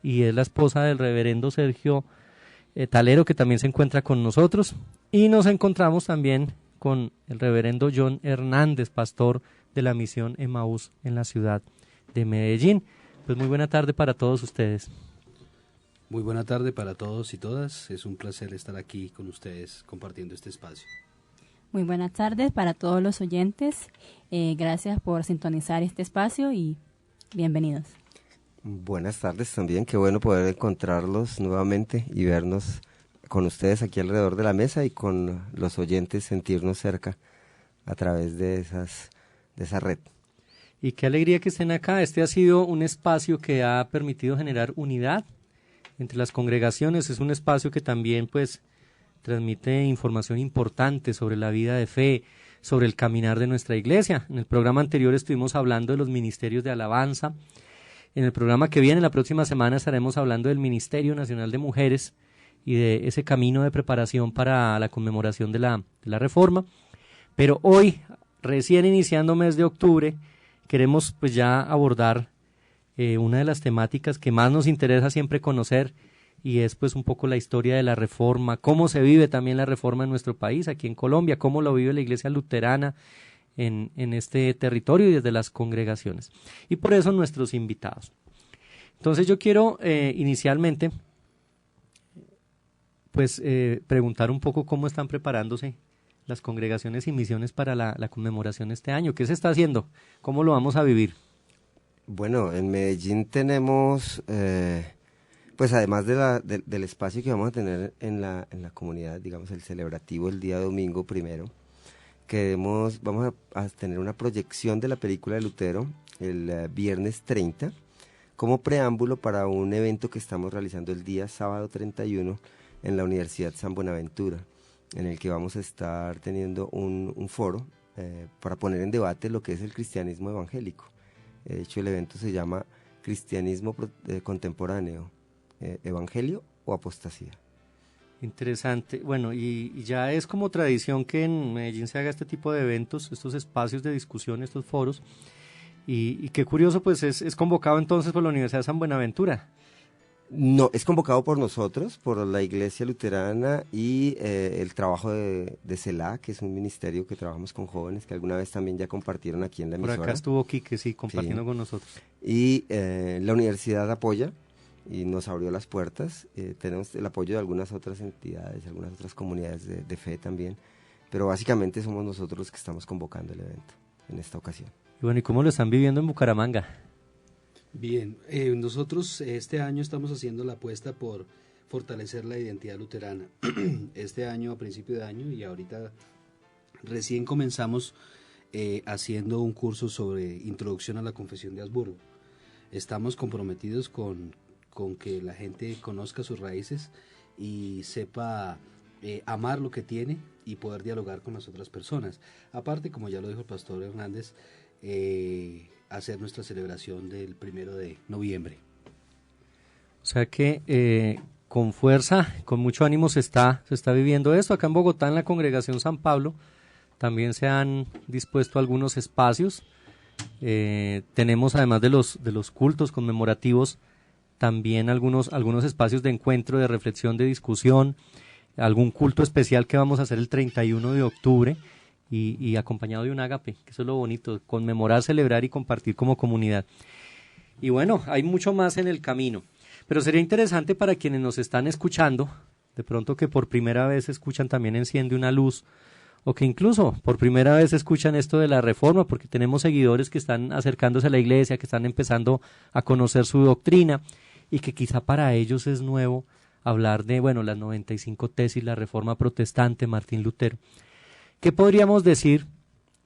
y es la esposa del reverendo Sergio Talero, que también se encuentra con nosotros, y nos encontramos también con el reverendo John Hernández, pastor de la misión Emaús en la ciudad de Medellín. Pues muy buena tarde para todos ustedes. Muy buena tarde para todos y todas, es un placer estar aquí con ustedes compartiendo este espacio. Muy buenas tardes para todos los oyentes, gracias por sintonizar este espacio y bienvenidos. Buenas tardes también, qué bueno poder encontrarlos nuevamente y vernos con ustedes aquí alrededor de la mesa y con los oyentes sentirnos cerca a través de esa red. Y qué alegría que estén acá. Este ha sido un espacio que ha permitido generar unidad entre las congregaciones. Es un espacio que también pues transmite información importante sobre la vida de fe, sobre el caminar de nuestra iglesia. En el programa anterior estuvimos hablando de los ministerios de alabanza. En el programa que viene, la próxima semana, estaremos hablando del Ministerio Nacional de Mujeres y de ese camino de preparación para la conmemoración de la Reforma. Pero hoy, recién iniciando mes de octubre, queremos pues ya abordar una de las temáticas que más nos interesa siempre conocer, y es pues un poco la historia de la Reforma, cómo se vive también la Reforma en nuestro país, aquí en Colombia, cómo lo vive la Iglesia Luterana en este territorio y desde las congregaciones. Y por eso nuestros invitados. Entonces yo quiero inicialmente pues preguntar un poco cómo están preparándose las congregaciones y misiones para la conmemoración este año. ¿Qué se está haciendo? ¿Cómo lo vamos a vivir? Bueno, en Medellín tenemos, pues además del espacio que vamos a tener en la comunidad, digamos el celebrativo el día domingo primero, vamos a tener una proyección de la película de Lutero el viernes 30, como preámbulo para un evento que estamos realizando el día sábado 31 en la Universidad San Buenaventura, en el que vamos a estar teniendo un foro para poner en debate lo que es el cristianismo evangélico. De hecho, el evento se llama Cristianismo Contemporáneo, Evangelio o Apostasía. Interesante. Bueno, y ya es como tradición que en Medellín se haga este tipo de eventos, estos espacios de discusión, estos foros, y qué curioso, pues es convocado entonces por la Universidad de San Buenaventura. No, es convocado por nosotros, por la Iglesia Luterana y el trabajo de CELA, que es un ministerio que trabajamos con jóvenes, que alguna vez también ya compartieron aquí en la emisora. Por acá estuvo Quique, sí, compartiendo con nosotros. Y la universidad apoya y nos abrió las puertas. Tenemos el apoyo de algunas otras entidades, algunas otras comunidades de fe también, pero básicamente somos nosotros los que estamos convocando el evento en esta ocasión. Y bueno, ¿y cómo lo están viviendo en Bucaramanga? Bien, nosotros este año estamos haciendo la apuesta por fortalecer la identidad luterana. Este año, a principio de año, y ahorita recién comenzamos haciendo un curso sobre introducción a la confesión de Habsburgo. Estamos comprometidos con que la gente conozca sus raíces y sepa amar lo que tiene y poder dialogar con las otras personas. Aparte, como ya lo dijo el pastor Hernández, hacer nuestra celebración del 1 de noviembre. O sea que con fuerza, con mucho ánimo se está viviendo esto. Acá en Bogotá, en la Congregación San Pablo, también se han dispuesto algunos espacios. Tenemos, además de los cultos conmemorativos, también algunos espacios de encuentro, de reflexión, de discusión, algún culto especial que vamos a hacer el 31 de octubre, y acompañado de un ágape, que eso es lo bonito, conmemorar, celebrar y compartir como comunidad. Y bueno, hay mucho más en el camino, pero sería interesante para quienes nos están escuchando, de pronto que por primera vez escuchan también Enciende una Luz, o que incluso por primera vez escuchan esto de la Reforma, porque tenemos seguidores que están acercándose a la iglesia, que están empezando a conocer su doctrina, y que quizá para ellos es nuevo hablar de, bueno, las 95 tesis, la Reforma Protestante, Martín Lutero. ¿Qué podríamos decir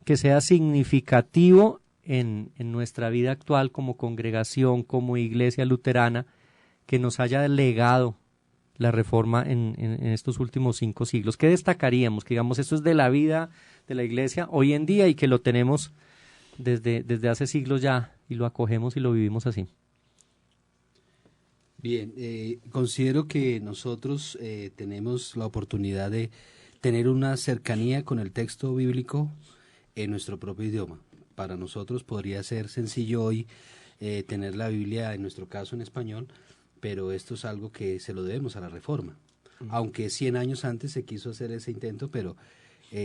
que sea significativo en nuestra vida actual como congregación, como iglesia luterana, que nos haya legado la Reforma en estos últimos 5 siglos? ¿Qué destacaríamos? Que digamos, esto es de la vida de la iglesia hoy en día y que lo tenemos desde hace siglos ya y lo acogemos y lo vivimos así. Bien, considero que nosotros tenemos la oportunidad de tener una cercanía con el texto bíblico en nuestro propio idioma. Para nosotros podría ser sencillo hoy tener la Biblia, en nuestro caso en español, pero esto es algo que se lo debemos a la Reforma. Aunque 100 años antes se quiso hacer ese intento, pero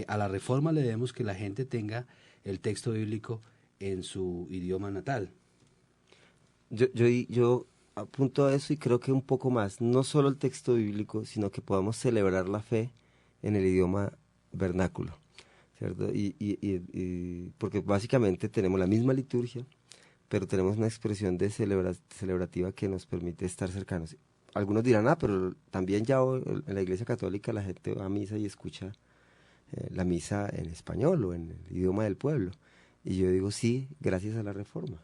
a la Reforma le debemos que la gente tenga el texto bíblico en su idioma natal. Yo apunto a eso y creo que un poco más, no solo el texto bíblico, sino que podamos celebrar la fe en el idioma vernáculo, ¿cierto? Y porque básicamente tenemos la misma liturgia, pero tenemos una expresión de celebrativa que nos permite estar cercanos. Algunos dirán, pero también ya en la Iglesia Católica la gente va a misa y escucha la misa en español o en el idioma del pueblo. Y yo digo, sí, gracias a la Reforma,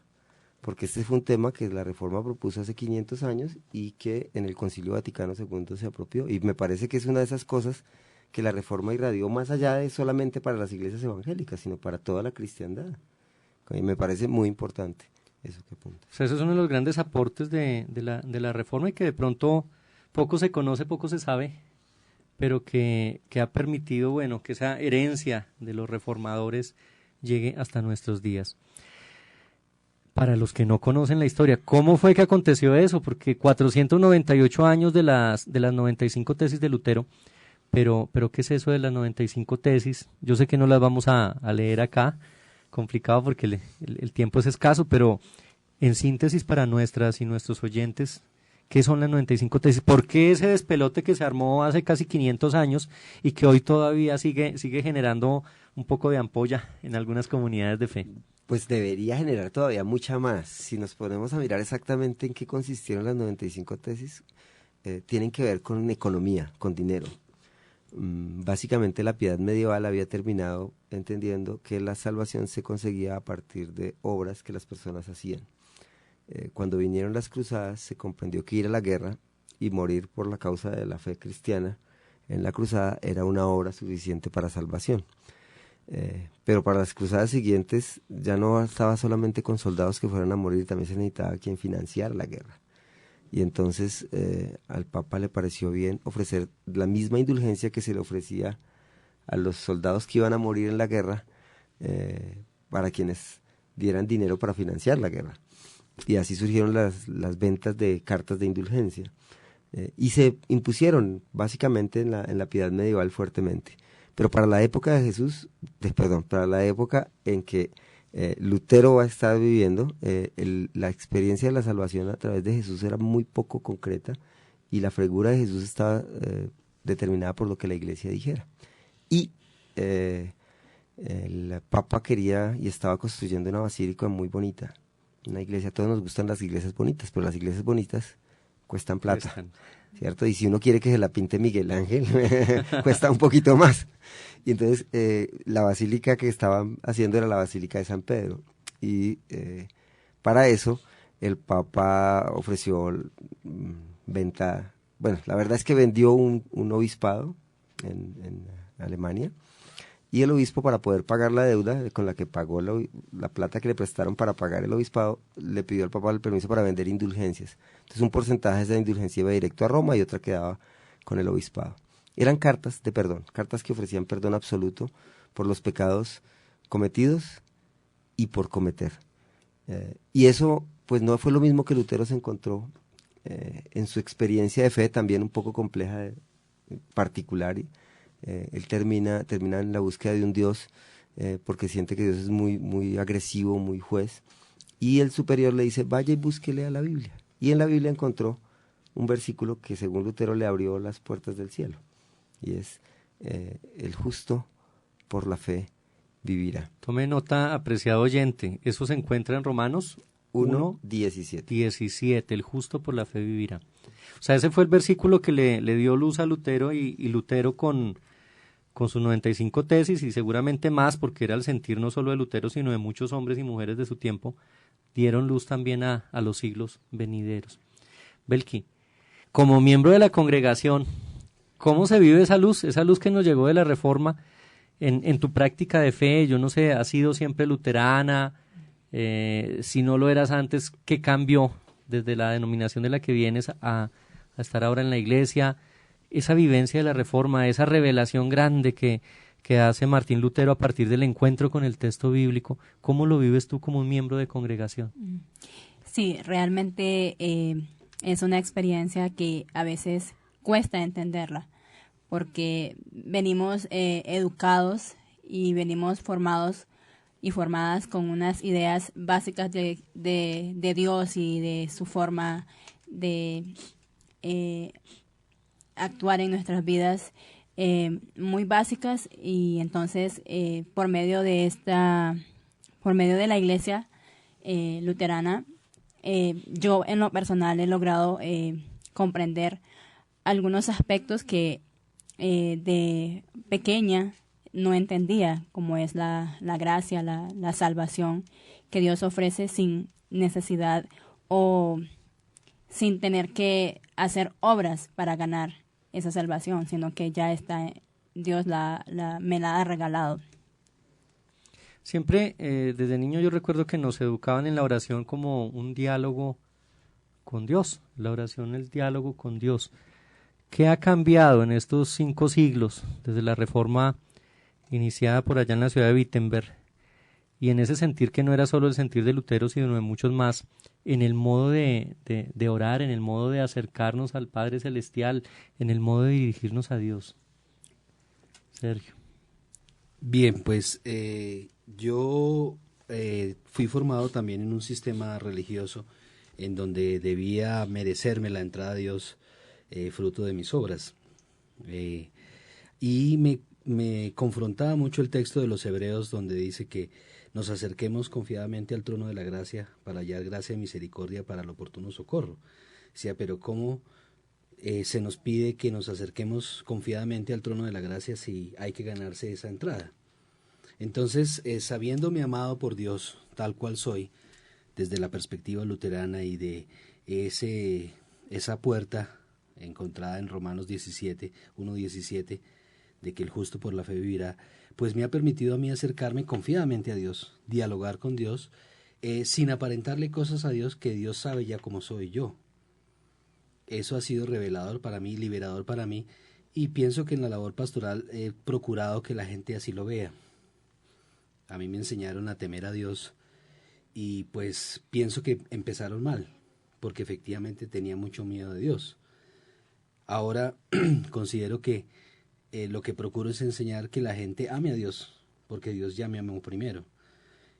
porque este fue un tema que la Reforma propuso hace 500 años y que en el Concilio Vaticano II se apropió. Y me parece que es una de esas cosas que la Reforma irradió más allá de solamente para las iglesias evangélicas, sino para toda la cristiandad. Y me parece muy importante eso que apunta. O sea, ese es uno de los grandes aportes de la Reforma y que de pronto poco se conoce, poco se sabe, pero que ha permitido, bueno, que esa herencia de los reformadores llegue hasta nuestros días. Para los que no conocen la historia, ¿cómo fue que aconteció eso? Porque 498 años de las 95 tesis de Lutero, pero ¿qué es eso de las 95 tesis? Yo sé que no las vamos a leer acá, complicado porque el tiempo es escaso, pero en síntesis para nuestras y nuestros oyentes, ¿qué son las 95 tesis? ¿Por qué ese despelote que se armó hace casi 500 años y que hoy todavía sigue generando un poco de ampolla en algunas comunidades de fe? Pues debería generar todavía mucha más. Si nos ponemos a mirar exactamente en qué consistieron las 95 tesis, tienen que ver con economía, con dinero. Básicamente la piedad medieval había terminado entendiendo que la salvación se conseguía a partir de obras que las personas hacían. Cuando vinieron las cruzadas se comprendió que ir a la guerra y morir por la causa de la fe cristiana en la cruzada era una obra suficiente para salvación. Pero para las cruzadas siguientes ya no bastaba solamente con soldados que fueran a morir, también se necesitaba quien financiara la guerra. Y entonces al Papa le pareció bien ofrecer la misma indulgencia que se le ofrecía a los soldados que iban a morir en la guerra para quienes dieran dinero para financiar la guerra. Y así surgieron las ventas de cartas de indulgencia. Y se impusieron básicamente en la piedad medieval fuertemente. Pero para la época de Jesús, para la época en que Lutero va a estar viviendo, la experiencia de la salvación a través de Jesús era muy poco concreta y la figura de Jesús estaba determinada por lo que la iglesia dijera. Y el Papa quería y estaba construyendo una basílica muy bonita, una iglesia. A todos nos gustan las iglesias bonitas, pero las iglesias bonitas cuestan plata, ¿cierto? Y si uno quiere que se la pinte Miguel Ángel, cuesta un poquito más. Y entonces la basílica que estaban haciendo era la Basílica de San Pedro. Y para eso el Papa ofreció venta. Bueno, la verdad es que vendió un obispado en Alemania. Y el obispo, para poder pagar la deuda con la que pagó la plata que le prestaron para pagar el obispado, le pidió al Papa el permiso para vender indulgencias. Entonces un porcentaje de esa indulgencia iba directo a Roma y otra quedaba con el obispado. Eran cartas de perdón, cartas que ofrecían perdón absoluto por los pecados cometidos y por cometer. Y eso pues no fue lo mismo que Lutero se encontró en su experiencia de fe, también un poco compleja, particular. Él termina en la búsqueda de un Dios porque siente que Dios es muy, muy agresivo, muy juez. Y el superior le dice, vaya y búsquele a la Biblia. Y en la Biblia encontró un versículo que según Lutero le abrió las puertas del cielo. Y es, el justo por la fe vivirá. Tome nota, apreciado oyente, eso se encuentra en Romanos 1:17. El justo por la fe vivirá. O sea, ese fue el versículo que le dio luz a Lutero y Lutero con sus 95 tesis y seguramente más, porque era el sentir no solo de Lutero, sino de muchos hombres y mujeres de su tiempo, dieron luz también a los siglos venideros. Belki, como miembro de la congregación, ¿cómo se vive esa luz que nos llegó de la Reforma en tu práctica de fe? Yo no sé, ¿has sido siempre luterana? Si no lo eras antes, ¿qué cambió desde la denominación de la que vienes a estar ahora en la iglesia? Esa vivencia de la Reforma, esa revelación grande que hace Martín Lutero a partir del encuentro con el texto bíblico, ¿cómo lo vives tú como un miembro de congregación? Sí, realmente es una experiencia que a veces cuesta entenderla, porque venimos educados y venimos formados y formadas con unas ideas básicas de Dios y de su forma de actuar en nuestras vidas, muy básicas, y entonces por medio de la iglesia luterana, yo en lo personal he logrado comprender algunos aspectos que de pequeña no entendía, como es la gracia, la salvación que Dios ofrece sin necesidad o sin tener que hacer obras para ganar esa salvación, sino que ya está, Dios me la ha regalado. Siempre desde niño yo recuerdo que nos educaban en la oración como un diálogo con Dios. La oración es el diálogo con Dios. ¿Qué ha cambiado en estos 5 siglos, desde la reforma iniciada por allá en la ciudad de Wittenberg, y en ese sentir que no era solo el sentir de Lutero, sino de muchos más, en el modo de orar, en el modo de acercarnos al Padre Celestial, en el modo de dirigirnos a Dios? Sergio. Bien, pues yo fui formado también en un sistema religioso en donde debía merecerme la entrada a Dios fruto de mis obras. Y me confrontaba mucho el texto de los Hebreos, donde dice que nos acerquemos confiadamente al trono de la gracia para hallar gracia y misericordia para el oportuno socorro. Decía, pero ¿cómo se nos pide que nos acerquemos confiadamente al trono de la gracia si hay que ganarse esa entrada? Entonces, sabiéndome amado por Dios tal cual soy, desde la perspectiva luterana y de esa puerta encontrada en Romanos 1:17, de que el justo por la fe vivirá, pues me ha permitido a mí acercarme confiadamente a Dios, dialogar con Dios, sin aparentarle cosas a Dios que Dios sabe ya cómo soy yo. Eso ha sido revelador para mí, liberador para mí, y pienso que en la labor pastoral he procurado que la gente así lo vea. A mí me enseñaron a temer a Dios y pues pienso que empezaron mal, porque efectivamente tenía mucho miedo de Dios. Ahora considero que lo que procuro es enseñar que la gente ame a Dios, porque Dios ya me amó primero.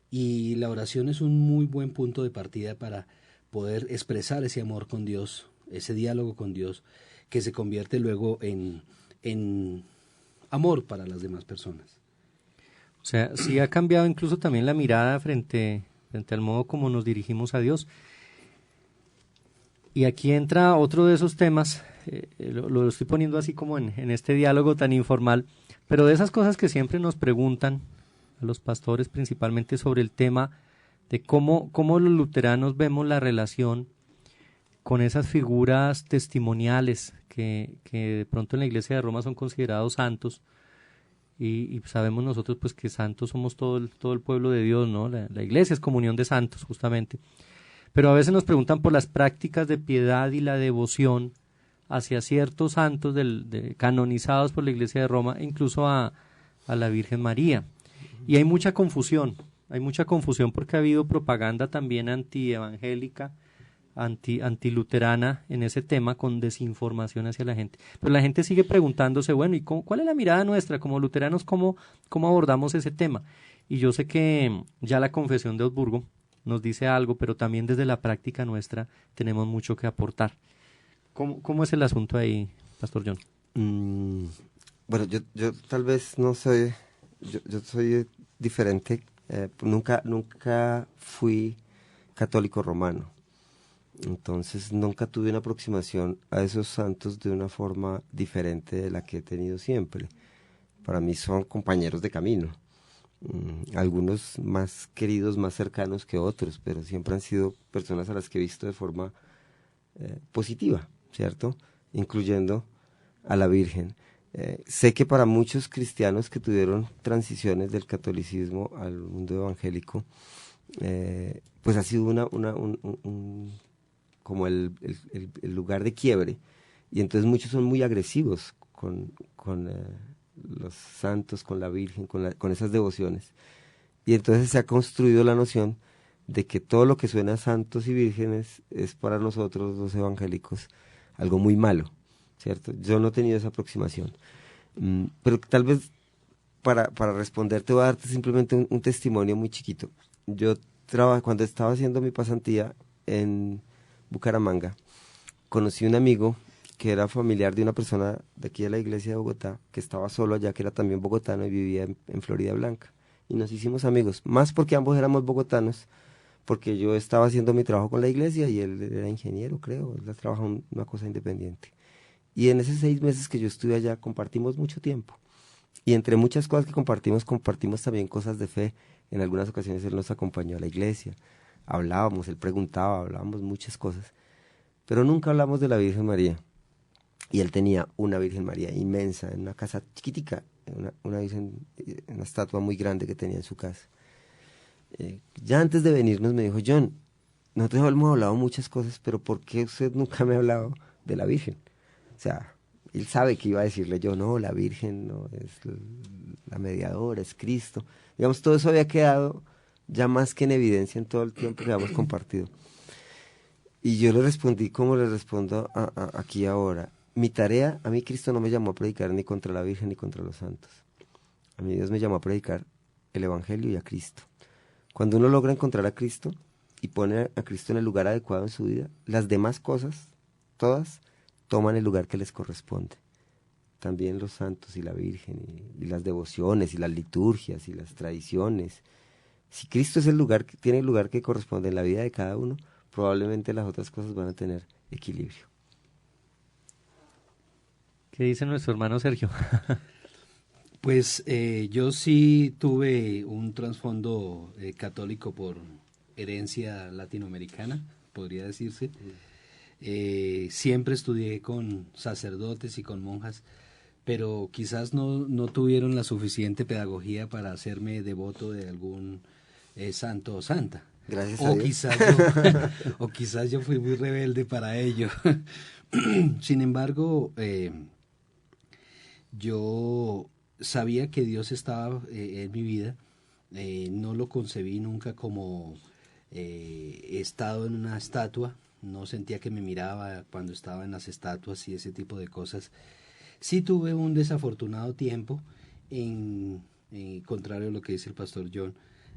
Y la oración es un muy buen punto de partida para poder expresar ese amor con Dios, ese diálogo con Dios, que se convierte luego en amor para las demás personas. O sea, sí ha cambiado incluso también la mirada frente al modo como nos dirigimos a Dios. Y aquí entra otro de esos temas, lo estoy poniendo así como en este diálogo tan informal, pero de esas cosas que siempre nos preguntan a los pastores, principalmente sobre el tema de cómo los luteranos vemos la relación con esas figuras testimoniales que de pronto en la Iglesia de Roma son considerados santos, y sabemos nosotros pues que santos somos todo el pueblo de Dios, ¿no? La Iglesia es comunión de santos justamente, pero a veces nos preguntan por las prácticas de piedad y la devoción hacia ciertos santos canonizados por la Iglesia de Roma, e incluso a la Virgen María, y hay mucha confusión porque ha habido propaganda también antievangélica, antiluterana en ese tema, con desinformación hacia la gente. Pero la gente sigue preguntándose, bueno, ¿y cuál es la mirada nuestra como luteranos? ¿Cómo abordamos ese tema? Y yo sé que ya la Confesión de Augsburgo nos dice algo, pero también desde la práctica nuestra tenemos mucho que aportar. ¿Cómo es el asunto ahí, Pastor John? Bueno, yo tal vez no soy, yo soy diferente. Nunca fui católico romano. Entonces nunca tuve una aproximación a esos santos de una forma diferente de la que he tenido siempre. Para mí son compañeros de camino, algunos más queridos, más cercanos que otros, pero siempre han sido personas a las que he visto de forma positiva, ¿cierto? Incluyendo a la Virgen. Sé que para muchos cristianos que tuvieron transiciones del catolicismo al mundo evangélico, pues ha sido como el lugar de quiebre, y entonces muchos son muy agresivos con los santos, con la Virgen, con esas devociones, y entonces se ha construido la noción de que todo lo que suena a santos y vírgenes es para nosotros los evangélicos algo muy malo, ¿cierto? Yo no he tenido esa aproximación. Pero tal vez para responderte voy a darte simplemente un testimonio muy chiquito. Yo cuando estaba haciendo mi pasantía en Bucaramanga, conocí un amigo que era familiar de una persona de aquí de la iglesia de Bogotá, que estaba solo allá, que era también bogotano y vivía en Florida Blanca. Y nos hicimos amigos, más porque ambos éramos bogotanos, porque yo estaba haciendo mi trabajo con la iglesia y él era ingeniero, creo, él trabajaba en una cosa independiente. Y en esos 6 meses que yo estuve allá compartimos mucho tiempo. Y entre muchas cosas que compartimos también cosas de fe. En algunas ocasiones él nos acompañó a la iglesia, hablábamos, él preguntaba, hablábamos muchas cosas, pero nunca hablamos de la Virgen María. Y él tenía una Virgen María inmensa, en una casa chiquitica, una estatua muy grande que tenía en su casa. Ya antes de venirnos me dijo, John, nosotros hemos hablado muchas cosas, pero ¿por qué usted nunca me ha hablado de la Virgen? O sea, él sabe que iba a decirle yo, no, la Virgen no es la mediadora, es Cristo. Digamos, todo eso había quedado ya más que en evidencia en todo el tiempo que habíamos compartido. Y yo le respondí como le respondo aquí ahora. Mi tarea, a mí Cristo no me llamó a predicar ni contra la Virgen ni contra los santos. A mí Dios me llamó a predicar el Evangelio y a Cristo. Cuando uno logra encontrar a Cristo y pone a Cristo en el lugar adecuado en su vida, las demás cosas, todas, toman el lugar que les corresponde. También los santos y la Virgen y las devociones y las liturgias y las tradiciones. Si Cristo es tiene el lugar que corresponde en la vida de cada uno, probablemente las otras cosas van a tener equilibrio. ¿Qué dice nuestro hermano Sergio? Pues yo sí tuve un trasfondo católico por herencia latinoamericana, podría decirse. Siempre estudié con sacerdotes y con monjas, pero quizás no tuvieron la suficiente pedagogía para hacerme devoto de algún santo o santa. Gracias a Dios. O quizás yo fui muy rebelde para ello. Sin embargo, yo sabía que Dios estaba en mi vida. No lo concebí nunca como estado en una estatua. No sentía que me miraba cuando estaba en las estatuas y ese tipo de cosas. Sí tuve un desafortunado tiempo, contrario a lo que dice el pastor John,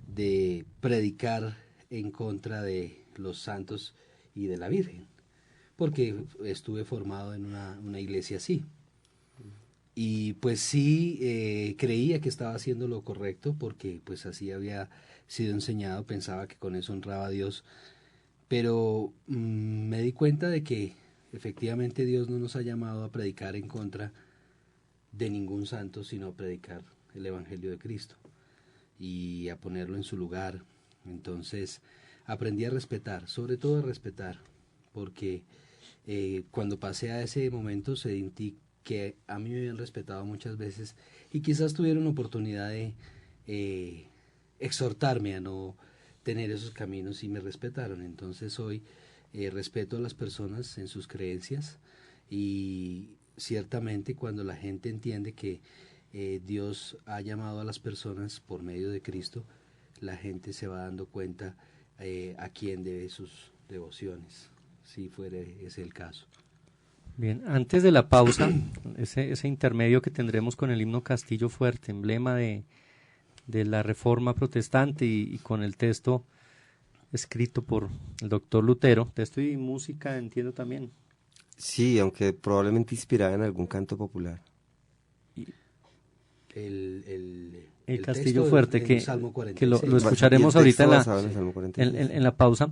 de predicar en contra de los santos y de la Virgen, porque estuve formado en una iglesia así. Y pues sí creía que estaba haciendo lo correcto, porque pues así había sido enseñado, pensaba que con eso honraba a Dios. Pero me di cuenta de que efectivamente Dios no nos ha llamado a predicar en contra de ningún santo, sino a predicar el Evangelio de Cristo y a ponerlo en su lugar. Entonces aprendí a respetar, sobre todo a respetar, porque cuando pasé a ese momento sentí que a mí me habían respetado muchas veces y quizás tuvieron oportunidad de exhortarme a no tener esos caminos y me respetaron. Entonces hoy respeto a las personas en sus creencias y ciertamente cuando la gente entiende que Dios ha llamado a las personas por medio de Cristo, la gente se va dando cuenta a quién debe sus devociones, si fuera ese el caso. Bien, antes de la pausa, ese intermedio que tendremos con el himno Castillo Fuerte, emblema de la Reforma Protestante y con el texto escrito por el doctor Lutero, texto y música entiendo también. Sí, aunque probablemente inspirada en algún canto popular. El Castillo Fuerte, que lo escucharemos y ahorita en la pausa.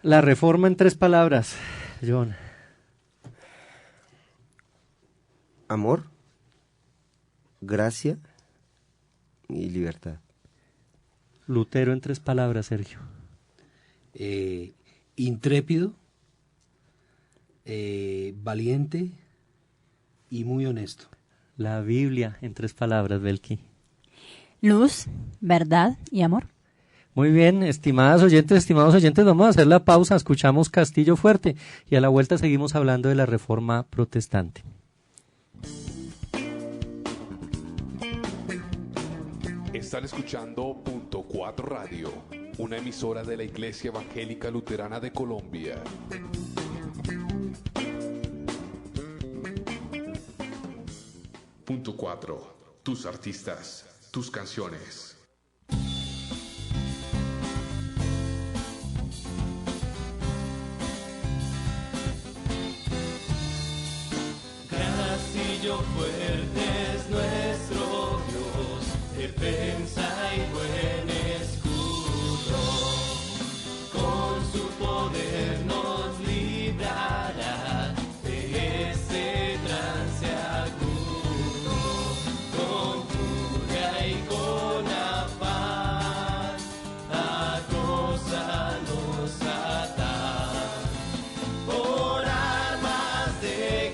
La Reforma en 3 palabras, John. Amor, gracia y libertad. Lutero en 3 palabras, Sergio. Intrépido, valiente y muy honesto. La Biblia en 3 palabras, Belki. Luz, verdad y amor. Muy bien, estimados oyentes, vamos a hacer la pausa, escuchamos Castillo Fuerte y a la vuelta seguimos hablando de la Reforma Protestante. Están escuchando Punto 4 Radio. una emisora de la Iglesia Evangélica Luterana de Colombia. Punto 4. Tus artistas, tus canciones. Castillo fuerte es nuestro Dios, defensa y buen escudo. Con su poder nos librará de este trance agudo. Con furia y con afán, acósanos Satán. Por armas de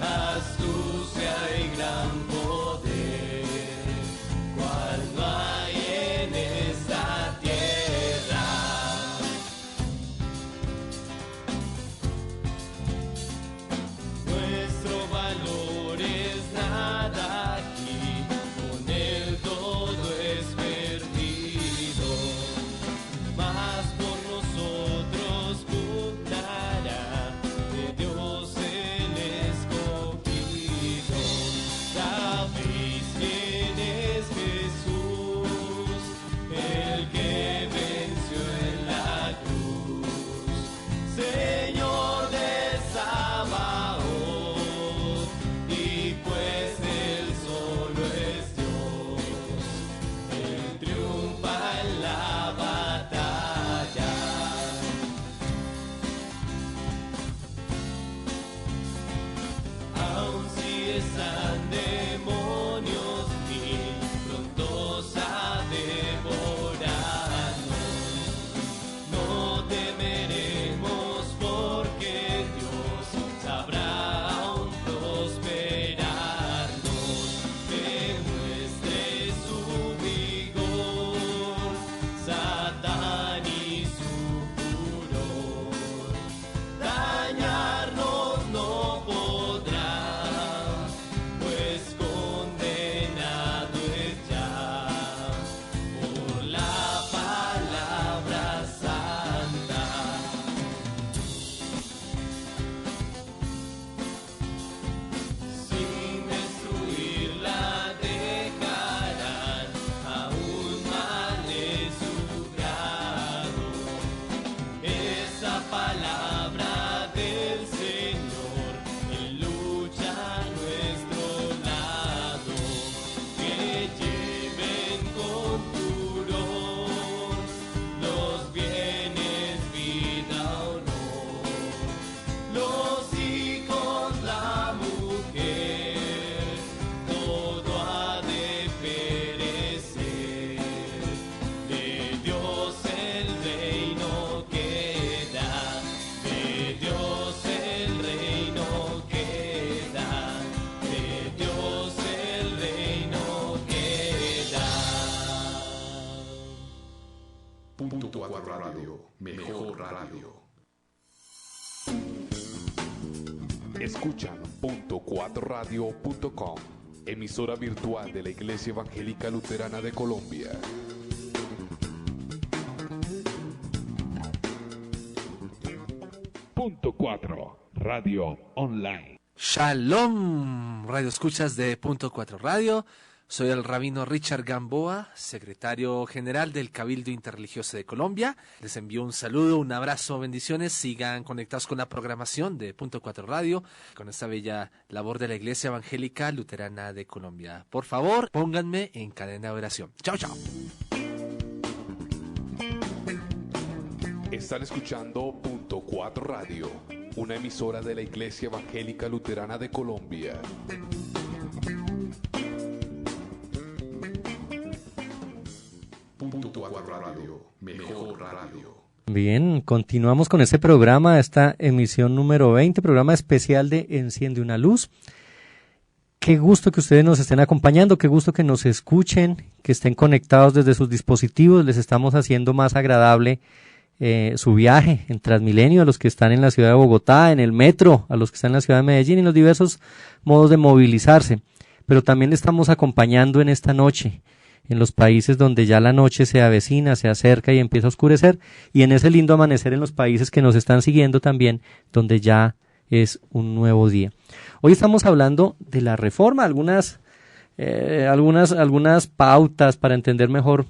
astucia y gran poder, cual no hay en esta tierra. Nuestro valor es nada aquí, con él todo es perdido, mas por nosotros pugnará de Dios el escogido. ¿Sabéis quién es Jesús? El que venció en la cruz, Señor de Sabaoth, y pues Él solo es Dios, Él triunfa en la batalla. Aun si están demonios mil prontos a devorarnos, no temeremos porque Dios sabrá aún prosperarnos. Demuestre su vigor, Satán y su furor. Dañarnos no podrá, pues condenado es ya por la palabra santa. Sin destruirla dejarán aún mal es su grado. Esa palabra del Señor, Él lucha a nuestro lado. Que lleven con furor los bienes, vida, honor. Los hijos, la mujer, todo ha de perecer. De Dios el reino queda, de Dios el reino queda, de Dios el reino queda. Punto 4 Radio, mejor radio. Escuchan .4radio.com, emisora virtual de la Iglesia Evangélica Luterana de Colombia. Punto 4 Radio Online. Shalom, radio escuchas de Punto 4 Radio. Soy el rabino Richard Gamboa, secretario general del Cabildo Interreligioso de Colombia. Les envío un saludo, un abrazo, bendiciones. Sigan conectados con la programación de Punto 4 Radio, con esta bella labor de la Iglesia Evangélica Luterana de Colombia. Por favor, pónganme en cadena de oración. Chao, chao. Están escuchando Punto 4 Radio, una emisora de la Iglesia Evangélica Luterana de Colombia. Punto 4 Radio, mejor radio. Bien, continuamos con este programa, esta emisión número 20, programa especial de Enciende una Luz. Qué gusto que ustedes nos estén acompañando, qué gusto que nos escuchen, que estén conectados desde sus dispositivos. Les estamos haciendo más agradable su viaje en Transmilenio, a los que están en la ciudad de Bogotá, en el metro, a los que están en la ciudad de Medellín, en los diversos modos de movilizarse. Pero también le estamos acompañando en esta noche, en los países donde ya la noche se avecina, se acerca y empieza a oscurecer, y en ese lindo amanecer en los países que nos están siguiendo también, donde ya es un nuevo día. Hoy estamos hablando de la reforma, algunas pautas para entender mejor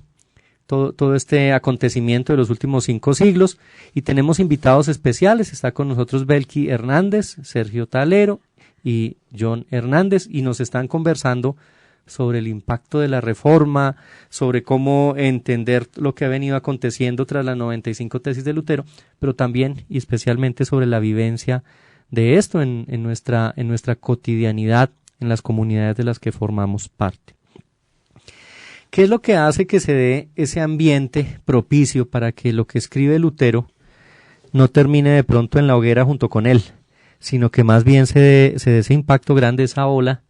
todo este acontecimiento de los últimos 5 siglos, y tenemos invitados especiales. Está con nosotros Belki Hernández, Sergio Talero y John Hernández, y nos están conversando sobre el impacto de la reforma, sobre cómo entender lo que ha venido aconteciendo tras las 95 tesis de Lutero, pero también y especialmente sobre la vivencia de esto en nuestra cotidianidad, en las comunidades de las que formamos parte. ¿Qué es lo que hace que se dé ese ambiente propicio para que lo que escribe Lutero no termine de pronto en la hoguera junto con él, sino que más bien se dé ese impacto grande, esa bola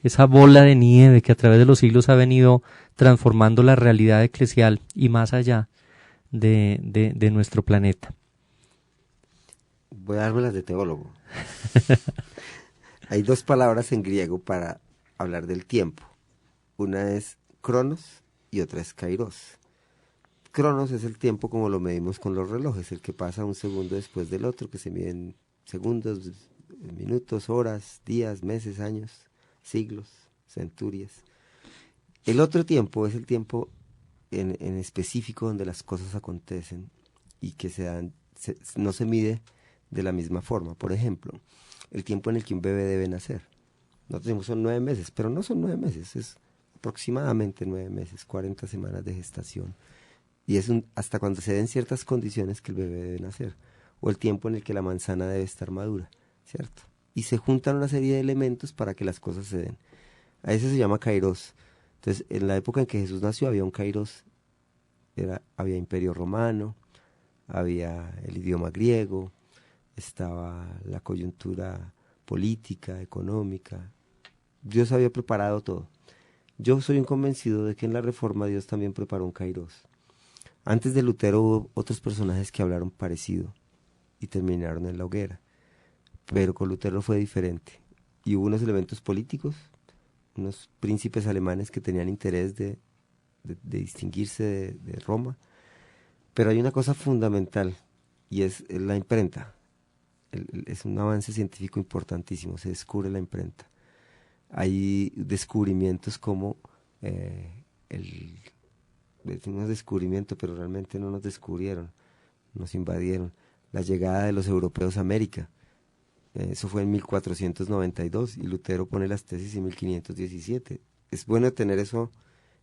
de nieve que a través de los siglos ha venido transformando la realidad eclesial y más allá de nuestro planeta? Voy a dármelas de teólogo. Hay 2 palabras en griego para hablar del tiempo. Una es cronos y otra es kairos. Cronos es el tiempo como lo medimos con los relojes, el que pasa un segundo después del otro, que se mide en segundos, minutos, horas, días, meses, años, siglos, centurias. El otro tiempo es el tiempo en específico donde las cosas acontecen y que no se mide de la misma forma. Por ejemplo, el tiempo en el que un bebé debe nacer. Nosotros decimos son 9 meses, pero no son 9 meses, es aproximadamente 9 meses, 40 semanas de gestación. Y es hasta cuando se den ciertas condiciones que el bebé debe nacer. O el tiempo en el que la manzana debe estar madura, ¿cierto? Y se juntan una serie de elementos para que las cosas se den. A eso se llama kairos. Entonces, en la época en que Jesús nació había un kairos, había imperio romano, había el idioma griego, estaba la coyuntura política, económica. Dios había preparado todo. Yo soy un convencido de que en la Reforma Dios también preparó un kairos. Antes de Lutero hubo otros personajes que hablaron parecido y terminaron en la hoguera, pero con Lutero fue diferente. Y hubo unos elementos políticos, unos príncipes alemanes que tenían interés de distinguirse de Roma, pero hay una cosa fundamental y es la imprenta. Es un avance científico importantísimo, se descubre la imprenta. Hay descubrimientos como decimos descubrimiento, pero realmente no nos descubrieron, nos invadieron. La llegada de los europeos a América, eso fue en 1492 y Lutero pone las tesis en 1517. Es bueno tener eso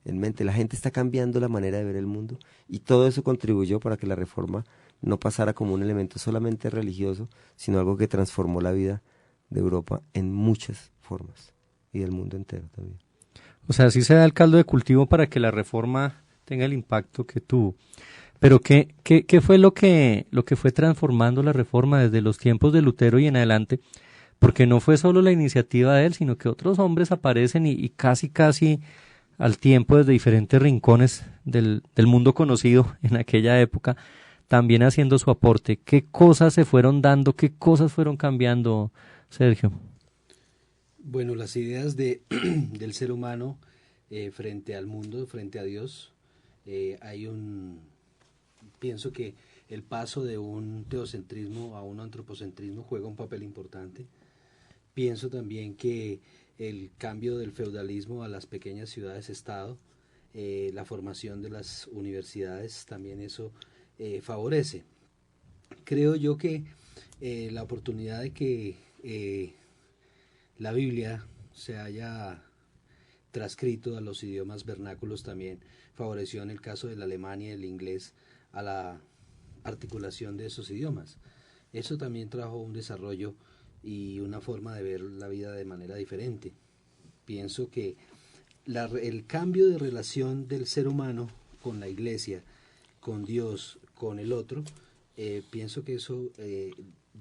en mente. La gente está cambiando la manera de ver el mundo y todo eso contribuyó para que la Reforma no pasara como un elemento solamente religioso, sino algo que transformó la vida de Europa en muchas formas y del mundo entero también. O sea, sí se da el caldo de cultivo para que la Reforma tenga el impacto que tuvo. Pero ¿qué fue lo que fue transformando la Reforma desde los tiempos de Lutero y en adelante? Porque no fue solo la iniciativa de él, sino que otros hombres aparecen y casi al tiempo desde diferentes rincones del mundo conocido en aquella época, también haciendo su aporte. ¿Qué cosas se fueron dando? ¿Qué cosas fueron cambiando, Sergio? Bueno, las ideas del ser humano frente al mundo, frente a Dios, pienso que el paso de un teocentrismo a un antropocentrismo juega un papel importante. Pienso también que el cambio del feudalismo a las pequeñas ciudades-estado, la formación de las universidades, también eso favorece. Creo yo que la oportunidad de que la Biblia se haya transcrito a los idiomas vernáculos también favoreció en el caso del alemán y el inglés a la articulación de esos idiomas. Eso también trajo un desarrollo y una forma de ver la vida de manera diferente. Pienso que el cambio de relación del ser humano con la iglesia, con Dios, con el otro, pienso que eso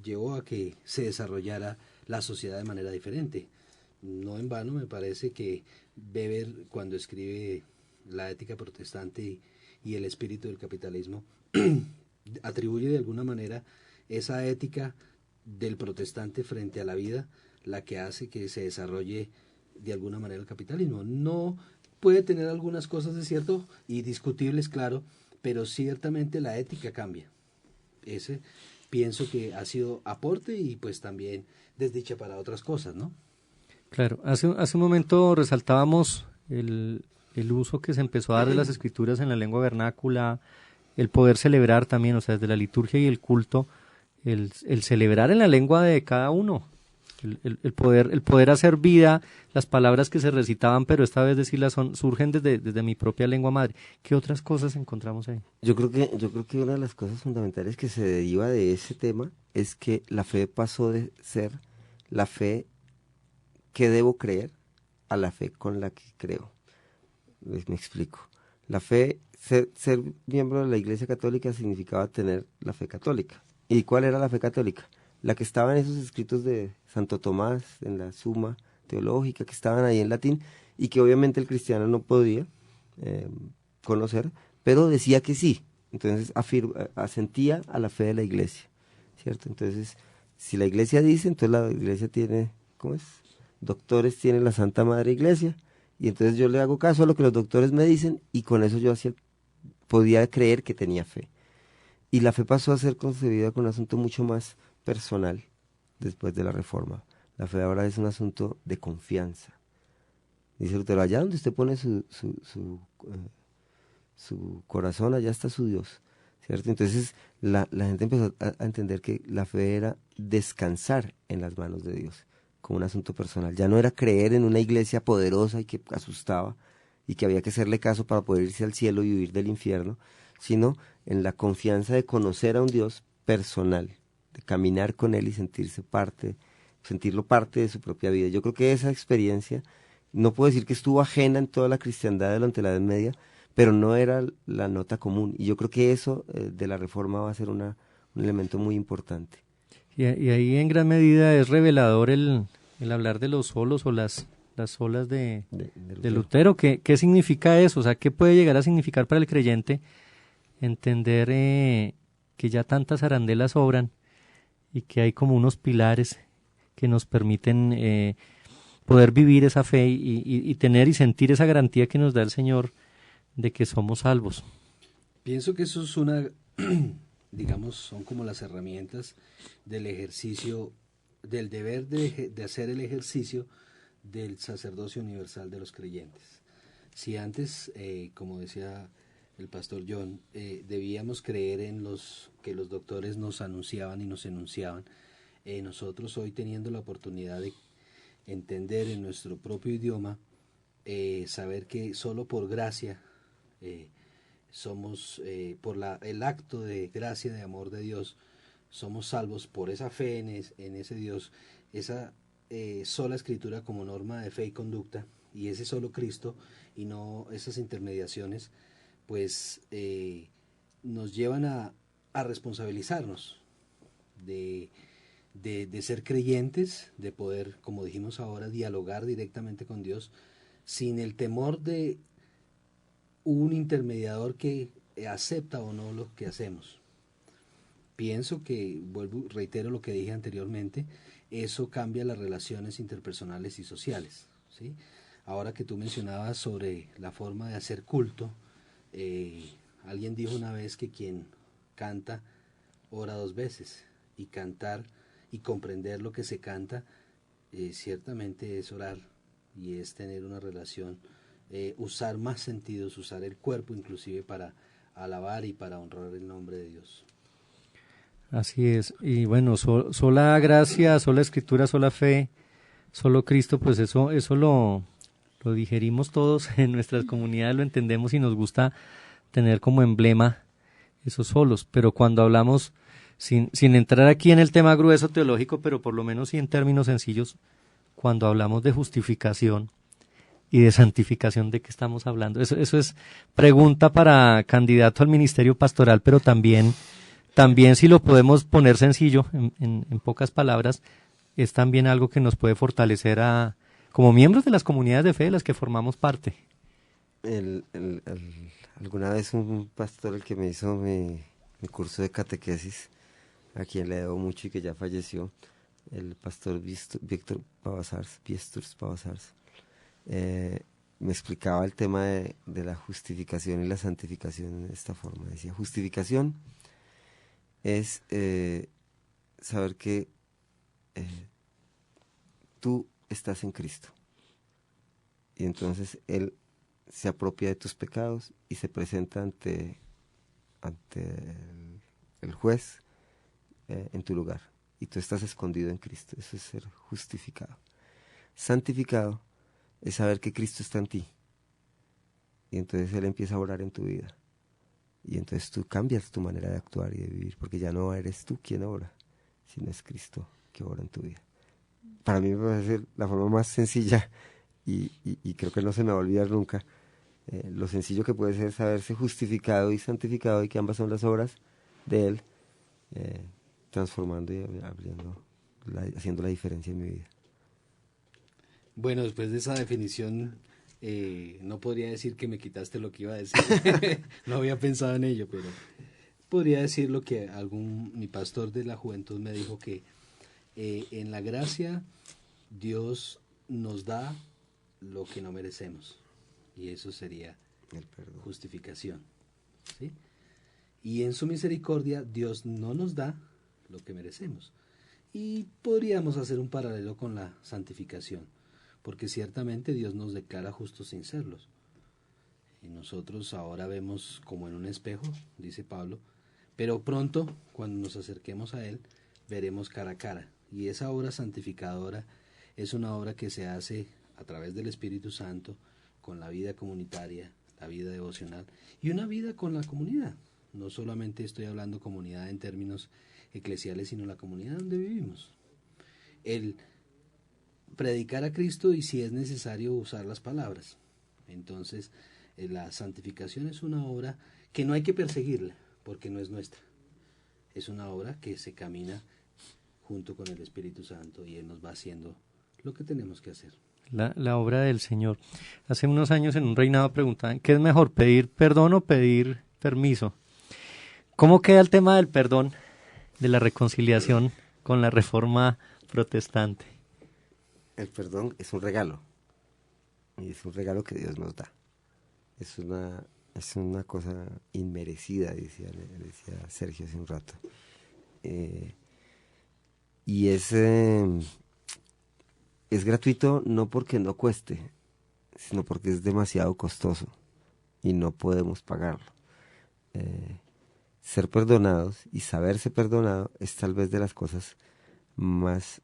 llevó a que se desarrollara la sociedad de manera diferente. No en vano me parece que Weber, cuando escribe La ética protestante y el espíritu del capitalismo, atribuye de alguna manera esa ética del protestante frente a la vida, la que hace que se desarrolle de alguna manera el capitalismo. No puede tener algunas cosas de cierto y discutibles, claro, pero ciertamente la ética cambia. Ese pienso que ha sido aporte y pues también desdicha para otras cosas, ¿no? Claro, hace un momento resaltábamos el uso que se empezó a dar de las escrituras en la lengua vernácula, el poder celebrar también, o sea, desde la liturgia y el culto, el celebrar en la lengua de cada uno, el poder hacer vida las palabras que se recitaban, pero esta vez decirlas surgen desde mi propia lengua madre. ¿Qué otras cosas encontramos ahí? Yo creo que una de las cosas fundamentales que se deriva de ese tema es que la fe pasó de ser la fe que debo creer a la fe con la que creo. Me explico. La fe, ser miembro de la Iglesia Católica significaba tener la fe católica. ¿Y cuál era la fe católica? La que estaba en esos escritos de Santo Tomás, en la Suma Teológica, que estaban ahí en latín, y que obviamente el cristiano no podía conocer, pero decía que sí. Entonces asentía a la fe de la Iglesia, ¿cierto? Entonces, si la Iglesia dice, entonces la Iglesia tiene, ¿cómo es? Doctores tiene la Santa Madre Iglesia, y entonces yo le hago caso a lo que los doctores me dicen, y con eso yo podía creer que tenía fe. Y la fe pasó a ser concebida con un asunto mucho más personal después de la Reforma. La fe ahora es un asunto de confianza. Dice Lutero, allá donde usted pone su corazón, allá está su Dios, ¿cierto? Entonces la gente empezó a entender que la fe era descansar en las manos de Dios, como un asunto personal. Ya no era creer en una iglesia poderosa y que asustaba y que había que hacerle caso para poder irse al cielo y huir del infierno, sino en la confianza de conocer a un Dios personal, de caminar con Él y sentirlo parte de su propia vida. Yo creo que esa experiencia, no puedo decir que estuvo ajena en toda la cristiandad durante la Edad Media, pero no era la nota común. Y yo creo que eso de la Reforma va a ser un elemento muy importante. Y ahí en gran medida es revelador el hablar de los solos o las solas de Lutero. ¿Qué significa eso? O sea, ¿qué puede llegar a significar para el creyente entender que ya tantas arandelas sobran y que hay como unos pilares que nos permiten poder vivir esa fe y tener y sentir esa garantía que nos da el Señor de que somos salvos? Pienso que eso es digamos, son como las herramientas del ejercicio, del deber de hacer el ejercicio del sacerdocio universal de los creyentes. Si antes, como decía el pastor John, debíamos creer en que los doctores nos anunciaban y nos enunciaban, nosotros hoy teniendo la oportunidad de entender en nuestro propio idioma, saber que solo por gracia somos, por el acto de gracia, de amor de Dios, somos salvos por esa fe en ese Dios, esa sola escritura como norma de fe y conducta, y ese solo Cristo, y no esas intermediaciones, pues nos llevan a responsabilizarnos de ser creyentes, de poder, como dijimos ahora, dialogar directamente con Dios, sin el temor de un intermediador que acepta o no lo que hacemos. Pienso que, reitero lo que dije anteriormente, eso cambia las relaciones interpersonales y sociales, ¿sí? Ahora que tú mencionabas sobre la forma de hacer culto, alguien dijo una vez que quien canta ora dos veces, y cantar y comprender lo que se canta ciertamente es orar y es tener una relación, usar más sentidos, usar el cuerpo inclusive para alabar y para honrar el nombre de Dios. Así es, y bueno, sola gracia, sola escritura, sola fe, solo Cristo, pues eso lo digerimos todos en nuestras comunidades, lo entendemos y nos gusta tener como emblema esos solos, pero cuando hablamos, sin entrar aquí en el tema grueso teológico, pero por lo menos sí en términos sencillos, cuando hablamos de justificación y de santificación, ¿de qué estamos hablando? Eso es pregunta para candidato al ministerio pastoral, pero también si lo podemos poner sencillo, en pocas palabras, es también algo que nos puede fortalecer como miembros de las comunidades de fe de las que formamos parte. Alguna vez un pastor, el que me hizo mi curso de catequesis, a quien le debo mucho y que ya falleció, el pastor Víctor Pavasars, me explicaba el tema de la justificación y la santificación de esta forma. Decía, justificación es saber que tú estás en Cristo. Y entonces Él se apropia de tus pecados y se presenta ante el juez en tu lugar. Y tú estás escondido en Cristo. Eso es ser justificado. Santificado es saber que Cristo está en ti. Y entonces Él empieza a orar en tu vida. Y entonces tú cambias tu manera de actuar y de vivir, porque ya no eres tú quien ora, sino es Cristo que ora en tu vida. Para mí me parece la forma más sencilla y creo que no se me va a olvidar nunca lo sencillo que puede ser saberse justificado y santificado, y que ambas son las obras de Él, transformando y haciendo la diferencia en mi vida. Bueno, después de esa definición, no podría decir que me quitaste lo que iba a decir. No había pensado en ello, pero podría decir lo que mi pastor de la juventud me dijo, que en la gracia Dios nos da lo que no merecemos. Y eso sería El perdón. justificación, ¿sí? Y en su misericordia Dios no nos da lo que merecemos. Y podríamos hacer un paralelo con la santificación, porque ciertamente Dios nos declara justos sin serlos. Y nosotros ahora vemos como en un espejo, dice Pablo, pero pronto, cuando nos acerquemos a Él, veremos cara a cara. Y esa obra santificadora es una obra que se hace a través del Espíritu Santo, con la vida comunitaria, la vida devocional y una vida con la comunidad. No solamente estoy hablando comunidad en términos eclesiales, sino la comunidad donde vivimos. El predicar a Cristo y, si es necesario, usar las palabras. Entonces, la santificación es una obra que no hay que perseguirla, porque no es nuestra. Es una obra que se camina junto con el Espíritu Santo, y Él nos va haciendo lo que tenemos que hacer. La obra del Señor. Hace unos años en un reinado preguntaban, ¿qué es mejor, pedir perdón o pedir permiso? ¿Cómo queda el tema del perdón, de la reconciliación con la Reforma protestante? El perdón es un regalo, y es un regalo que Dios nos da. Es una cosa inmerecida, decía Sergio hace un rato. Y es gratuito no porque no cueste, sino porque es demasiado costoso y no podemos pagarlo. Ser perdonados y saberse perdonado es tal vez de las cosas más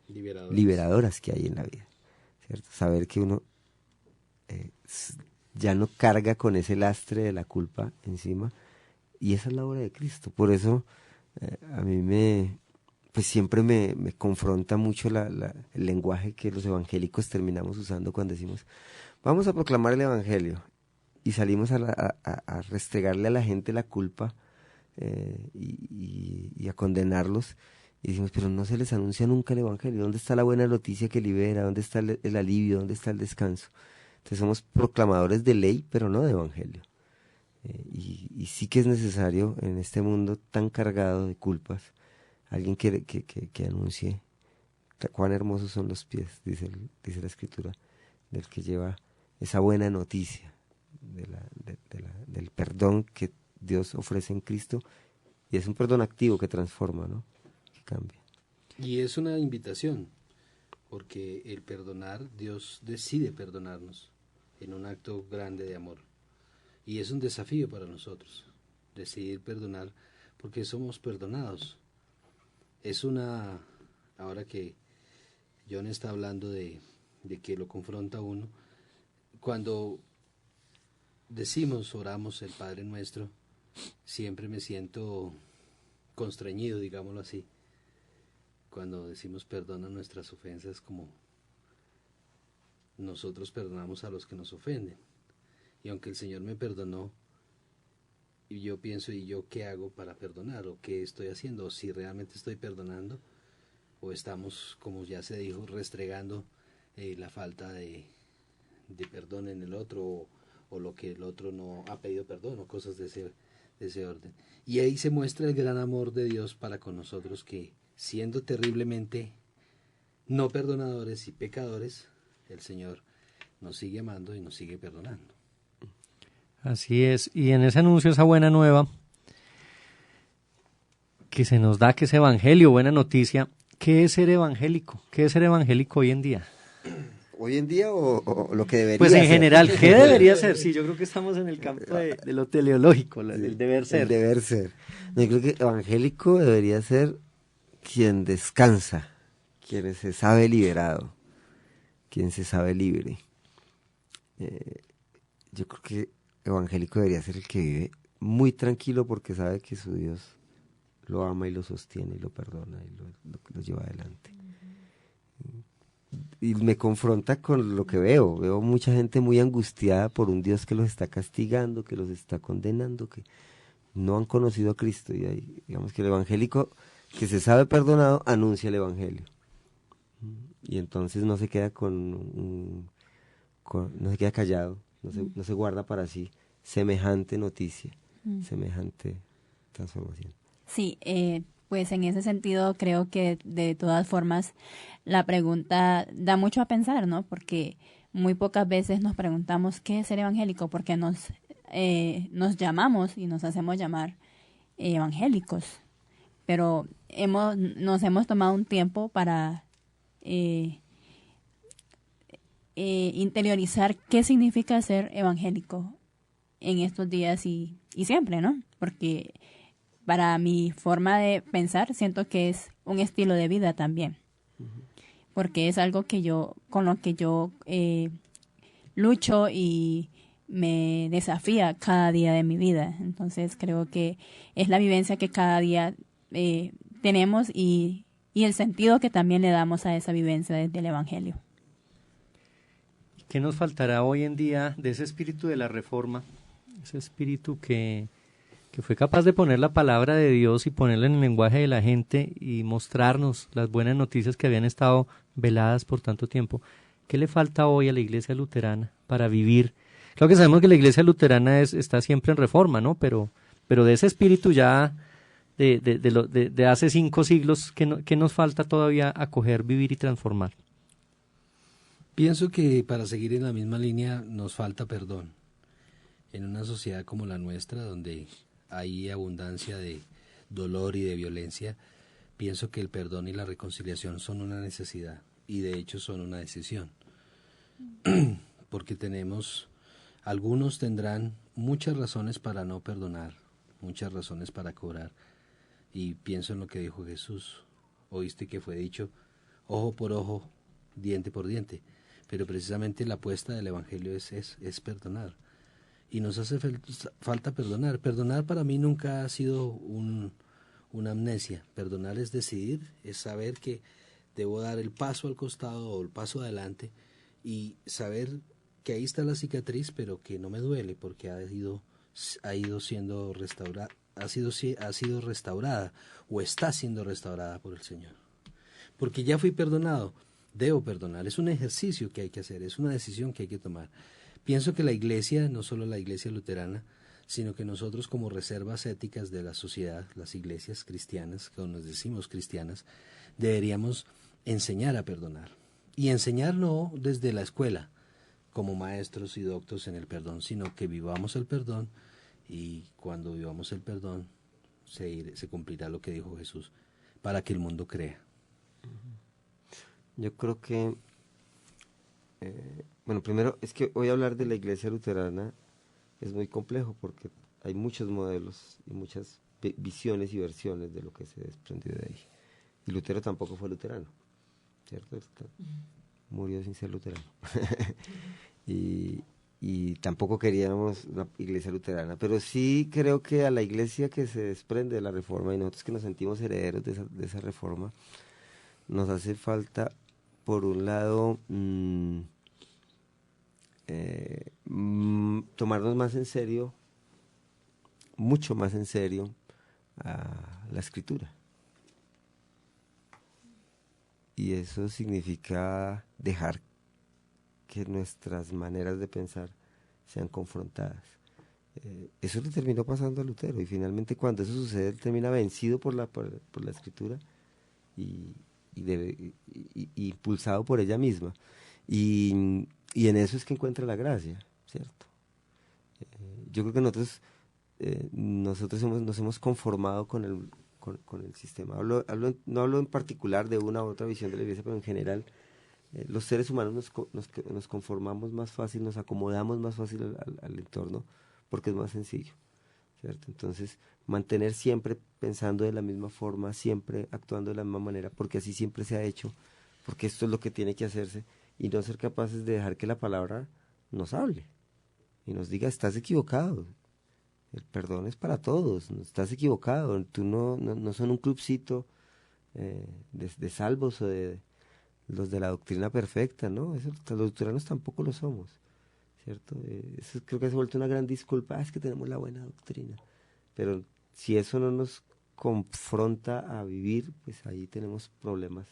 liberadoras que hay en la vida, ¿cierto? Saber que uno ya no carga con ese lastre de la culpa encima, y esa es la obra de Cristo. Por eso a mí pues siempre me confronta mucho el lenguaje que los evangélicos terminamos usando cuando decimos, vamos a proclamar el evangelio, y salimos a restregarle a la gente la culpa y a condenarlos, y decimos, pero no se les anuncia nunca el evangelio. ¿Dónde está la buena noticia que libera? ¿Dónde está el alivio? ¿Dónde está el descanso? Entonces somos proclamadores de ley, pero no de evangelio. Y sí que es necesario en este mundo tan cargado de culpas, alguien que anuncie cuán hermosos son los pies, dice la Escritura, del que lleva esa buena noticia del perdón que Dios ofrece en Cristo, y es un perdón activo que transforma, ¿no? Que cambia. Y es una invitación, porque el perdonar, Dios decide perdonarnos en un acto grande de amor. Y es un desafío para nosotros, decidir perdonar, porque somos perdonados. Ahora que John está hablando de que lo confronta a uno, cuando oramos el Padre Nuestro, siempre me siento constreñido, digámoslo así, cuando decimos perdona nuestras ofensas, como nosotros perdonamos a los que nos ofenden. Y aunque el Señor me perdonó, y yo pienso, ¿y yo qué hago para perdonar? ¿O qué estoy haciendo? ¿O si realmente estoy perdonando? ¿O estamos, como ya se dijo, restregando la falta de perdón en el otro, o lo que el otro no ha pedido perdón, o cosas de ese orden? Y ahí se muestra el gran amor de Dios para con nosotros, que siendo terriblemente no perdonadores y pecadores, el Señor nos sigue amando y nos sigue perdonando. Así es, y en ese anuncio, esa buena nueva que se nos da, que es evangelio, buena noticia, ¿qué es ser evangélico? ¿Qué es ser evangélico hoy en día? ¿Hoy en día o lo que debería Pues en ser? general, ¿qué debería ser? Sí, yo creo que estamos en el campo de lo teleológico, el deber ser. El deber ser. Yo creo que evangélico debería ser quien descansa, quien se sabe liberado, quien se sabe libre. Yo creo que evangélico debería ser el que vive muy tranquilo porque sabe que su Dios lo ama y lo sostiene y lo perdona y lo lleva adelante. Y me confronta con lo que veo mucha gente muy angustiada por un Dios que los está castigando, que los está condenando, que no han conocido a Cristo, y ahí, digamos que el evangélico que se sabe perdonado anuncia el evangelio, y entonces no se queda no se queda callado, no se guarda para sí semejante noticia, semejante transformación. Sí, pues en ese sentido creo que de todas formas la pregunta da mucho a pensar, ¿no? Porque muy pocas veces nos preguntamos qué es ser evangélico, porque nos llamamos y nos hacemos llamar evangélicos, pero nos hemos tomado un tiempo para interiorizar qué significa ser evangélico en estos días y siempre, ¿no? Porque para mi forma de pensar siento que es un estilo de vida también, porque es algo con lo que yo lucho y me desafía cada día de mi vida. Entonces creo que es la vivencia que cada día tenemos y el sentido que también le damos a esa vivencia desde el Evangelio. ¿Qué nos faltará hoy en día de ese espíritu de la Reforma? Ese espíritu que fue capaz de poner la palabra de Dios y ponerla en el lenguaje de la gente y mostrarnos las buenas noticias que habían estado veladas por tanto tiempo. ¿Qué le falta hoy a la Iglesia luterana para vivir? Claro que sabemos que la Iglesia luterana está siempre en reforma, ¿no? Pero de ese espíritu ya de hace 5 siglos, ¿qué nos falta todavía acoger, vivir y transformar? Pienso que para seguir en la misma línea nos falta perdón. En una sociedad como la nuestra, donde hay abundancia de dolor y de violencia, pienso que el perdón y la reconciliación son una necesidad y de hecho son una decisión. Porque algunos tendrán muchas razones para no perdonar, muchas razones para cobrar. Y pienso en lo que dijo Jesús. Oíste que fue dicho, ojo por ojo, diente por diente. Pero precisamente la apuesta del Evangelio es perdonar. Y nos hace falta perdonar. Perdonar para mí nunca ha sido una amnesia. Perdonar es decidir, es saber que debo dar el paso al costado o el paso adelante y saber que ahí está la cicatriz, pero que no me duele porque ha ido siendo restaurada, ha sido restaurada o está siendo restaurada por el Señor. Porque ya fui perdonado, debo perdonar. Es un ejercicio que hay que hacer, es una decisión que hay que tomar. Pienso que la Iglesia, no solo la Iglesia luterana, sino que nosotros como reservas éticas de la sociedad, las iglesias cristianas, que nos decimos cristianas, deberíamos enseñar a perdonar. Y enseñar no desde la escuela, como maestros y doctos en el perdón, sino que vivamos el perdón y cuando vivamos el perdón se cumplirá lo que dijo Jesús, para que el mundo crea. Yo creo que primero es que hoy hablar de la Iglesia luterana es muy complejo porque hay muchos modelos y muchas visiones y versiones de lo que se desprendió de ahí. Y Lutero tampoco fue luterano, ¿cierto? Murió sin ser luterano. y tampoco queríamos una iglesia luterana, pero sí creo que a la iglesia que se desprende de la Reforma y nosotros que nos sentimos herederos de esa Reforma, nos hace falta, por un lado, tomarnos más en serio, mucho más en serio, a la Escritura. Y eso significa dejar que nuestras maneras de pensar sean confrontadas. Eso le terminó pasando a Lutero, y finalmente cuando eso sucede, él termina vencido por la Escritura y impulsado por ella misma. Y y en eso es que encuentra la gracia, ¿cierto? Yo creo que nosotros nos hemos conformado con el sistema. No hablo en particular de una u otra visión de la iglesia, pero en general los seres humanos nos conformamos más fácil, nos acomodamos más fácil al entorno, porque es más sencillo, ¿cierto? Entonces, mantener siempre pensando de la misma forma, siempre actuando de la misma manera, porque así siempre se ha hecho, porque esto es lo que tiene que hacerse, y no ser capaces de dejar que la palabra nos hable y nos diga: estás equivocado, el perdón es para todos, no estás equivocado, tú no son un clubcito de salvos o de los de la doctrina perfecta, ¿no? Los luteranos tampoco lo somos, ¿cierto? Eso creo que se ha vuelto una gran disculpa: es que tenemos la buena doctrina, pero si eso no nos confronta a vivir, pues ahí tenemos problemas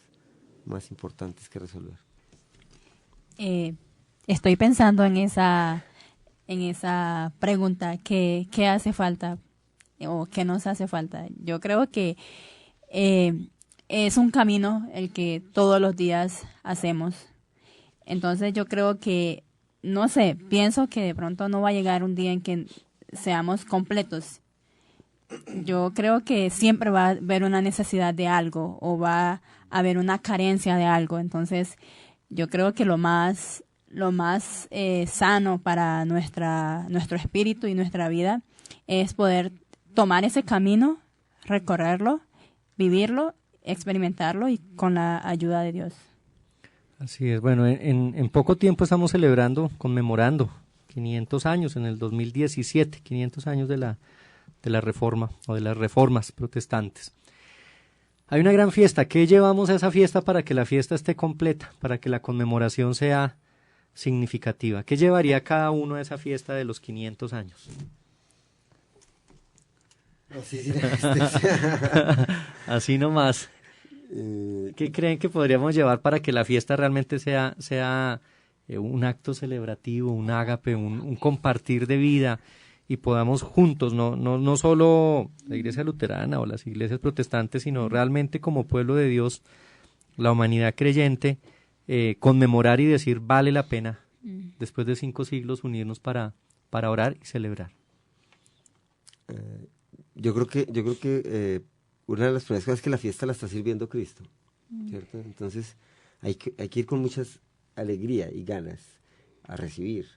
más importantes que resolver. Estoy pensando en esa pregunta, ¿qué hace falta o qué nos hace falta? Yo creo que es un camino el que todos los días hacemos. Entonces yo creo que, no sé, pienso que de pronto no va a llegar un día en que seamos completos. Yo creo que siempre va a haber una necesidad de algo o va a haber una carencia de algo. Entonces yo creo que lo más sano para nuestro espíritu y nuestra vida es poder tomar ese camino, recorrerlo, vivirlo, experimentarlo y con la ayuda de Dios. Así es. Bueno, en poco tiempo estamos conmemorando 500 años, en el 2017, 500 años de la Reforma o de las reformas protestantes. Hay una gran fiesta. ¿Qué llevamos a esa fiesta para que la fiesta esté completa, para que la conmemoración sea significativa? ¿Qué llevaría cada uno a esa fiesta de los 500 años? Así nomás. ¿Qué creen que podríamos llevar para que la fiesta realmente sea un acto celebrativo, un ágape, un compartir de vida, y podamos juntos, no solo la iglesia luterana o las iglesias protestantes, sino realmente como pueblo de Dios, la humanidad creyente, conmemorar y decir: vale la pena después de 5 siglos unirnos para orar y celebrar? Yo creo que una de las primeras cosas es que la fiesta la está sirviendo Cristo, ¿cierto? Entonces hay que ir con mucha alegría y ganas a recibir,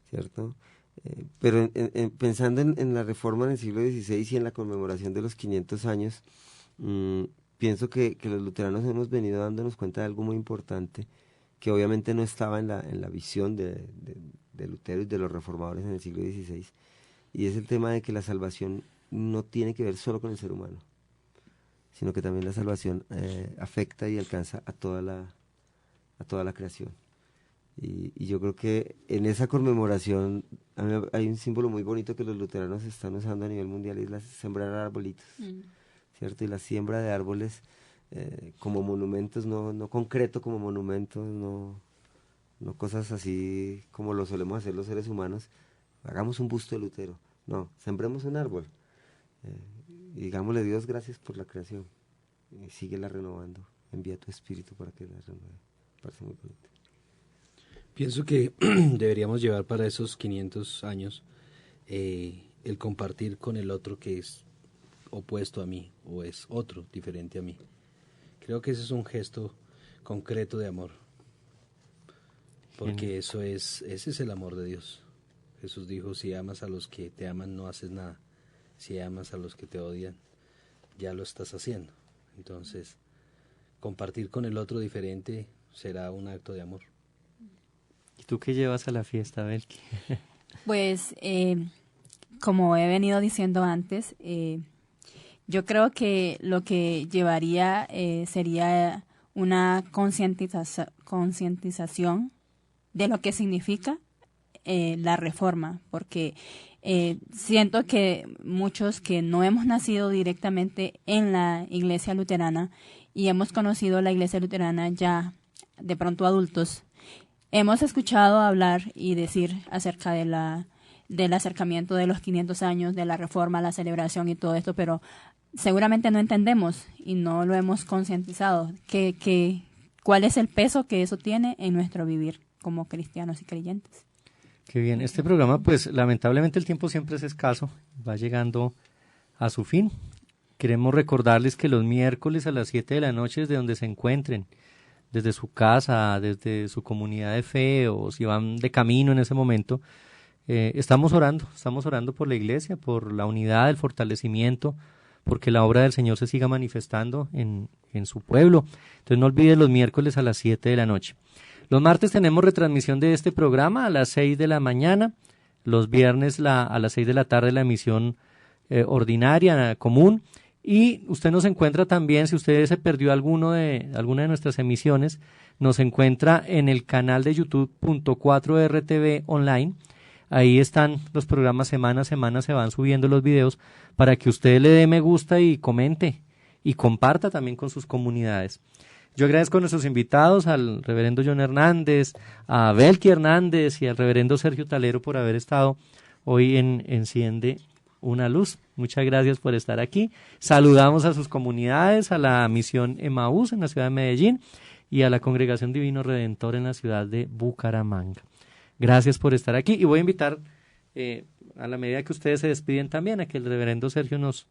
¿cierto? Pero pensando en la reforma en el siglo XVI y en la conmemoración de los 500 años, pienso que los luteranos hemos venido dándonos cuenta de algo muy importante, que obviamente no estaba en la visión de Lutero y de los reformadores en el siglo XVI, y es el tema de que la salvación no tiene que ver solo con el ser humano, sino que también la salvación afecta y alcanza a toda la creación. Y yo creo que en esa conmemoración hay un símbolo muy bonito que los luteranos están usando a nivel mundial, y es sembrar arbolitos, ¿cierto? Y la siembra de árboles como monumentos, no concreto como monumentos, no cosas así como lo solemos hacer los seres humanos: hagamos un busto de Lutero. No, sembremos un árbol, y digámosle: Dios, gracias por la creación, y síguela renovando, envía tu espíritu para que la renueve. Parece muy bonito. Pienso que deberíamos llevar para esos 500 años el compartir con el otro que es opuesto a mí o es otro diferente a mí. Creo que ese es un gesto concreto de amor, porque ese es el amor de Dios. Jesús dijo: si amas a los que te aman, no haces nada. Si amas a los que te odian, ya lo estás haciendo. Entonces, compartir con el otro diferente será un acto de amor. ¿Y tú qué llevas a la fiesta, Belki? Pues, como he venido diciendo antes, yo creo que lo que llevaría sería una concientización de lo que significa la reforma, porque siento que muchos que no hemos nacido directamente en la iglesia luterana y hemos conocido la iglesia luterana ya de pronto adultos, hemos escuchado hablar y decir acerca del acercamiento de los 500 años, de la reforma, la celebración y todo esto, pero seguramente no entendemos y no lo hemos concientizado. ¿Cuál es el peso que eso tiene en nuestro vivir como cristianos y creyentes. Qué bien. Este programa, pues lamentablemente el tiempo siempre es escaso, va llegando a su fin. Queremos recordarles que los miércoles a las 7 de la noche, desde donde se encuentren, desde su casa, desde su comunidad de fe o si van de camino en ese momento, estamos orando por la iglesia, por la unidad, el fortalecimiento, porque la obra del Señor se siga manifestando en su pueblo. Entonces no olviden los miércoles a las 7 de la noche. Los martes tenemos retransmisión de este programa a las 6 de la mañana, los viernes a las 6 de la tarde la emisión ordinaria, común, y usted nos encuentra también, si usted se perdió alguna de nuestras emisiones, nos encuentra en el canal de YouTube .4RTV online. Ahí están los programas semana a semana, se van subiendo los videos para que usted le dé me gusta y comente y comparta también con sus comunidades. Yo agradezco a nuestros invitados, al reverendo John Hernández, a Belki Hernández y al reverendo Sergio Talero por haber estado hoy en Enciende una Luz. Muchas gracias por estar aquí. Saludamos a sus comunidades, a la misión Emaús en la ciudad de Medellín y a la Congregación Divino Redentor en la ciudad de Bucaramanga. Gracias por estar aquí y voy a invitar, a la medida que ustedes se despiden también, a que el reverendo Sergio nos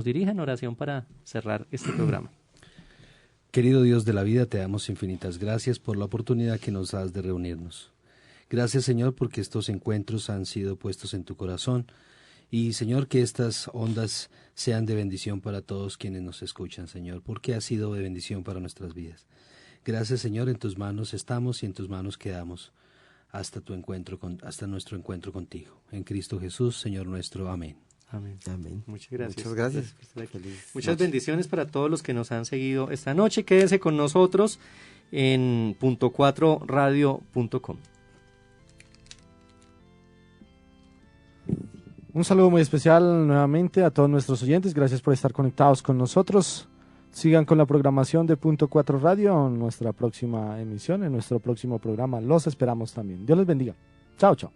dirija en oración para cerrar este programa. Querido Dios de la vida, te damos infinitas gracias por la oportunidad que nos das de reunirnos. Gracias, Señor, porque estos encuentros han sido puestos en tu corazón y, Señor, que estas ondas sean de bendición para todos quienes nos escuchan, Señor, porque ha sido de bendición para nuestras vidas. Gracias, Señor, en tus manos estamos y en tus manos quedamos hasta nuestro encuentro contigo. En Cristo Jesús, Señor nuestro. Amén. Amén. Amén. Muchas gracias. Muchas gracias. Muchas bendiciones para todos los que nos han seguido esta noche. Quédense con nosotros en .4radio.com. Un saludo muy especial nuevamente a todos nuestros oyentes. Gracias por estar conectados con nosotros. Sigan con la programación de .4 Radio en nuestra próxima emisión, en nuestro próximo programa. Los esperamos también. Dios les bendiga. Chao, chao.